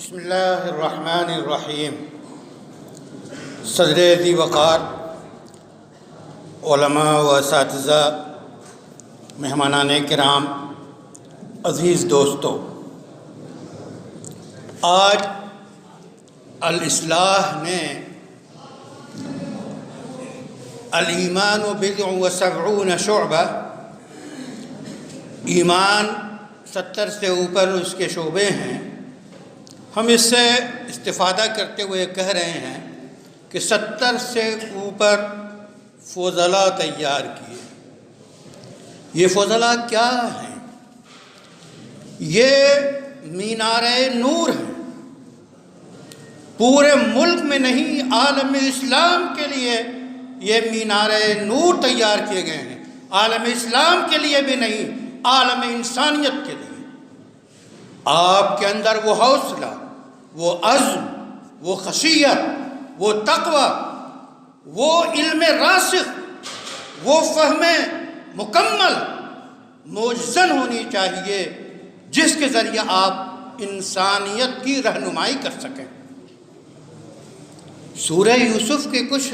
بسم اللہ الرحمن الرحیم۔ صدر ذی وقار، علماء و اساتذہ، مہمانان کرام، عزیز دوستو، آج الاصلاح نے الایمان بضع و سبعون شعبہ، ایمان 70 سے اوپر اس کے شعبے ہیں، ہم اس سے استفادہ کرتے ہوئے کہہ رہے ہیں کہ 70 سے اوپر فضلاء تیار کیے۔ یہ فضلاء کیا ہیں؟ یہ مینار نور ہیں۔ پورے ملک میں نہیں، عالم اسلام کے لیے یہ مینار نور تیار کیے گئے ہیں۔ عالم اسلام کے لیے بھی نہیں، عالم انسانیت کے لیے۔ آپ کے اندر وہ حوصلہ، وہ عزم، وہ خشیت، وہ تقوی، وہ علم راسخ، وہ فہم مکمل موجزن ہونی چاہیے جس کے ذریعے آپ انسانیت کی رہنمائی کر سکیں۔ سورہ یوسف کی کچھ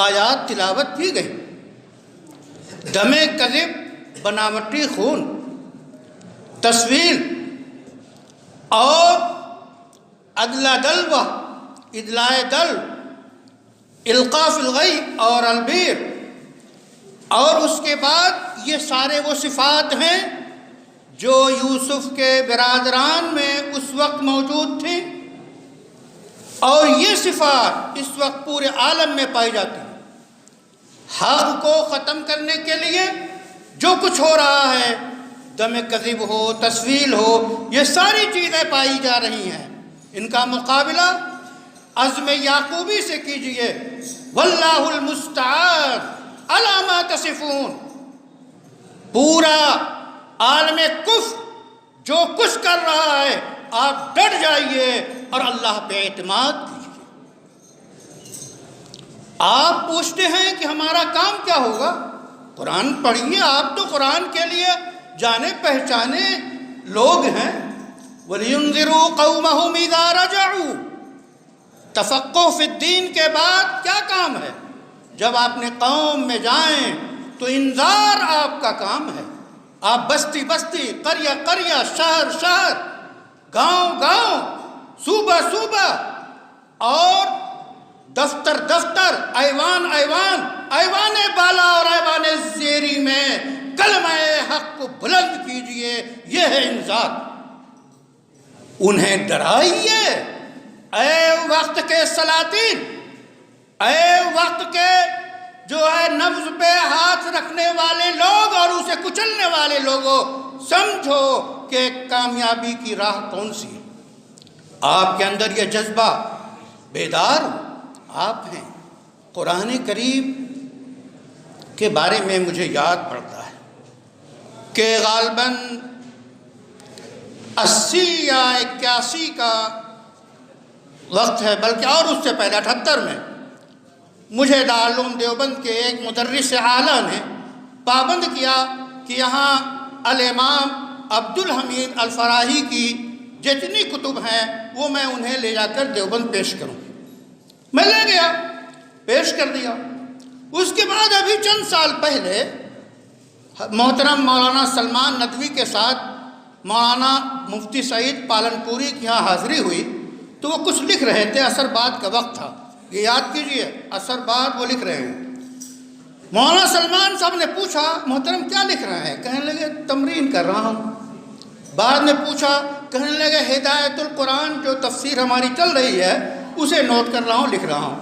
آیات تلاوت کی گئی۔ دم کذب، بناوٹی خون، تصویر اور ادلا دلوہ، ادلائے دل، القاء فی الغی اور البیر، اور اس کے بعد یہ سارے وہ صفات ہیں جو یوسف کے برادران میں اس وقت موجود تھیں، اور یہ صفات اس وقت پورے عالم میں پائی جاتی ہیں۔ حق کو ختم کرنے کے لیے جو کچھ ہو رہا ہے، دم کذب ہو، تصویل ہو، یہ ساری چیزیں پائی جا رہی ہیں۔ ان کا مقابلہ عزم یعقوبی سے کیجئے۔ واللہ المستعان علی ما تصفون۔ پورا عالم کفر جو کچھ کر رہا ہے، آپ ڈٹ جائیے اور اللہ پہ اعتماد کیجئے۔ آپ پوچھتے ہیں کہ ہمارا کام کیا ہوگا؟ قرآن پڑھیے۔ آپ تو قرآن کے لیے جانے پہچانے لوگ ہیں۔ وَلِيُنذِرُوا قَوْمَهُمْ إِذَا رَجَعُوا۔ تفقہ فی الدین کے بعد کیا کام ہے؟ جب آپ نے قوم میں جائیں تو انذار آپ کا کام ہے۔ آپ بستی بستی، قریہ قریہ، شہر شہر، گاؤں گاؤں، صوبہ صوبہ اور دفتر دفتر، ایوان ایوان، ایوان بالا اور ایوان زیری میں کلمہ حق کو بلند کیجئے۔ یہ ہے انذار۔ انہیں ڈرائیے، اے وقت کے سلاطین، اے وقت کے جو ہے نبض پہ ہاتھ رکھنے والے لوگ اور اسے کچلنے والے لوگوں، سمجھو کہ کامیابی کی راہ کون سی ہے۔ آپ کے اندر یہ جذبہ بیدار ہو۔ آپ ہیں۔ قرآن کریم کے بارے میں مجھے یاد پڑتا ہے کہ غالباً 80 یا 81 کا وقت ہے، بلکہ اور اس سے پہلے 78 میں مجھے دارالعلوم دیوبند کے ایک مدرس اعلیٰ نے پابند کیا کہ یہاں الامام عبدالحمید الفراہی کی جتنی کتب ہیں وہ میں انہیں لے جا کر دیوبند پیش کروں۔ میں لے گیا، پیش کر دیا۔ اس کے بعد ابھی چند سال پہلے محترم مولانا سلمان ندوی کے ساتھ مولانا مفتی سعید پالنپوری کی یہاں حاضری ہوئی تو وہ کچھ لکھ رہے تھے۔ عصر بعد کا وقت تھا، یہ یاد کیجئے، عصر بعد وہ لکھ رہے ہیں۔ مولانا سلمان صاحب نے پوچھا، محترم کیا لکھ رہے ہیں؟ کہنے لگے تمرین کر رہا ہوں۔ بعد میں پوچھا، کہنے لگے ہدایت القرآن جو تفسیر ہماری چل رہی ہے اسے نوٹ کر رہا ہوں، لکھ رہا ہوں۔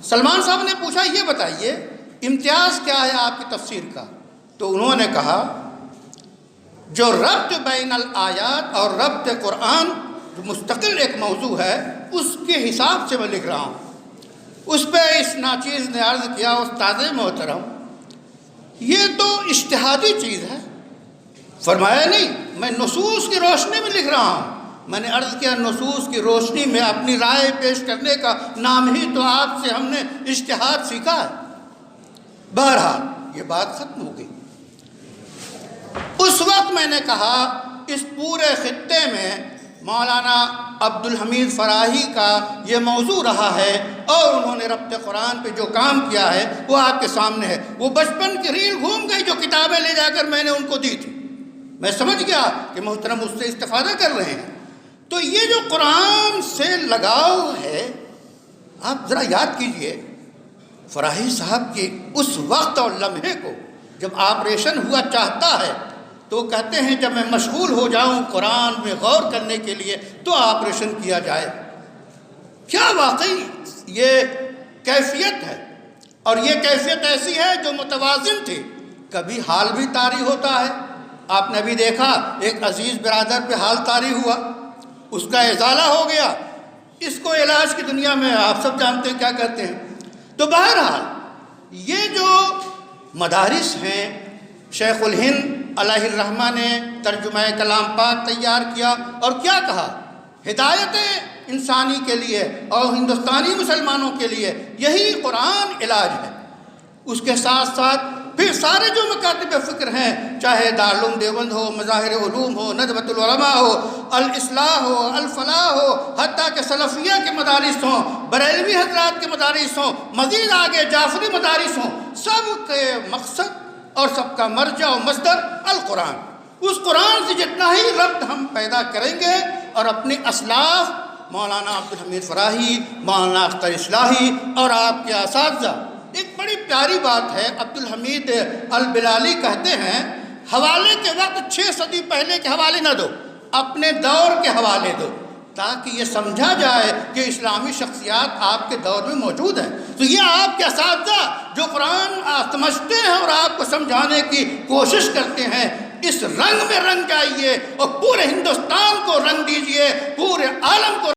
سلمان صاحب نے پوچھا، یہ بتائیے امتیاز کیا ہے آپ کی تفسیر کا؟ تو انہوں نے کہا، جو ربط بین الآیات اور ربط قرآن جو مستقل ایک موضوع ہے اس کے حساب سے میں لکھ رہا ہوں۔ اس پہ اس ناچیز نے عرض کیا، استاد محترم یہ تو اجتہادی چیز ہے۔ فرمایا نہیں، میں نصوص کی روشنی میں لکھ رہا ہوں۔ میں نے عرض کیا، نصوص کی روشنی میں اپنی رائے پیش کرنے کا نام ہی تو آپ سے ہم نے اجتہاد سیکھا ہے۔ بہرحال یہ بات ختم ہو گئی۔ اس وقت میں نے کہا اس پورے خطے میں مولانا عبد الحمید فراہی کا یہ موضوع رہا ہے، اور انہوں نے ربط قرآن پہ جو کام کیا ہے وہ آپ کے سامنے ہے۔ وہ بچپن کی ریل گھوم گئی جو کتابیں لے جا کر میں نے ان کو دی تھی، میں سمجھ گیا کہ محترم اس سے استفادہ کر رہے ہیں۔ تو یہ جو قرآن سے لگاؤ ہے، آپ ذرا یاد کیجئے فراہی صاحب کے اس وقت اور لمحے کو جب آپریشن ہوا چاہتا ہے تو کہتے ہیں جب میں مشغول ہو جاؤں قرآن میں غور کرنے کے لیے تو آپریشن کیا جائے۔ کیا واقعی یہ کیفیت ہے، اور یہ کیفیت ایسی ہے جو متوازن تھی۔ کبھی حال بھی طاری ہوتا ہے، آپ نے بھی دیکھا ایک عزیز برادر پہ حال طاری ہوا، اس کا ازالہ ہو گیا، اس کو علاج کی دنیا میں آپ سب جانتے ہیں کیا کہتے ہیں۔ تو بہرحال یہ جو مدارس ہیں، شیخ الہند علیہ الرحمہ نے ترجمہ کلام پاک تیار کیا اور کیا کہا، ہدایت انسانی کے لیے اور ہندوستانی مسلمانوں کے لیے یہی قرآن علاج ہے۔ اس کے ساتھ ساتھ پھر سارے جو مکاتب فکر ہیں، چاہے دارالعلوم دیوبند ہو، مظاہر علوم ہو، ندوۃ العلماء ہو، الاصلاح ہو، الفلاح ہو، حتیٰ کہ سلفیہ کے مدارس ہوں، بریلوی حضرات کے مدارس ہوں، مزید آگے جعفری مدارس ہوں، سب کے مقصد اور سب کا مرجع و مصدر القرآن۔ اس قرآن سے جتنا ہی ربط ہم پیدا کریں گے، اور اپنے اسلاف مولانا عبد الحمید فراہی، مولانا اختر اصلاحی اور آپ کے اساتذہ، ایک بڑی پیاری بات ہے، عبد الحمید البلالی کہتے ہیں حوالے کے وقت 6 صدی پہلے کے حوالے نہ دو، اپنے دور کے حوالے دو، تاکہ یہ سمجھا جائے کہ اسلامی شخصیات آپ کے دور میں موجود ہیں۔ تو یہ آپ کے اساتذہ جو قرآن سمجھتے ہیں اور آپ کو سمجھانے کی کوشش کرتے ہیں، اس رنگ میں رنگ جائیے اور پورے ہندوستان کو رنگ دیجئے، پورے عالم کو